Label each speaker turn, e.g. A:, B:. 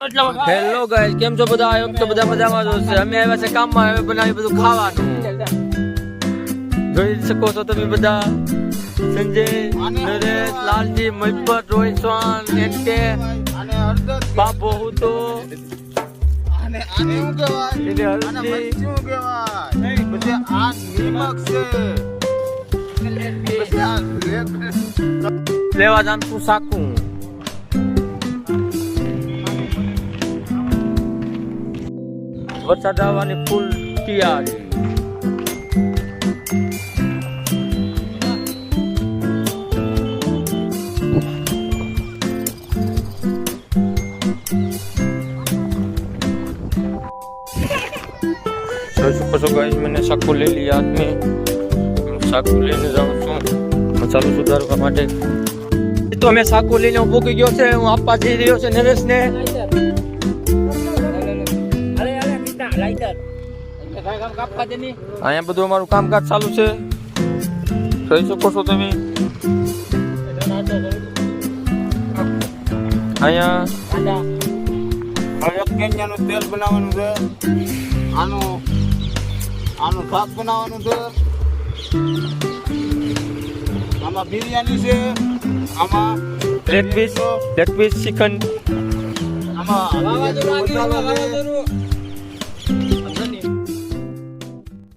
A: Hello guys, કેમ છો બધા? આયો તો બધા મજામાં જ હશે. અમે આવ્યા છે કામમાં, હવે બનાવી બધું ખાવાનું. જોઈ શકો છો તમે બધા. સંજય, નરેશ, લાલજી, મહિપત, રોહિત ચૌહાણ, એનકે, બાબો હું તો
B: આને શું કહેવાય? આને મરચું કહેવાય. પછી આ નિમક છે. પછી આ
A: લેવા જામ તું સાકું. વરસાદ આવવાની ફૂલ તૈયારી. જોઈ શકો છો ગાઈસ, मैंने સાકુ લઈ લીયા હાથ में. સાકુ લઈને જાઉં છું મસાલો સુધારવા માટે. તો મેં સાકુ લઈને હું ભૂકી ગયો છે. હું આપવા જઈ રહ્યો છે નરેશને. અહીંયા બધું અમારું કામકાજ ચાલુ છે, જોઈ શકો છો તમે. અહીંયા
B: કેન્યાનું તેલ બનાવવાનું છે. આનું શાક બનાવવાનું છે. આમાં બિરયાની છે. આમાં
A: લેગ પીસ ચિકન.
B: આમાં મસાલો છે.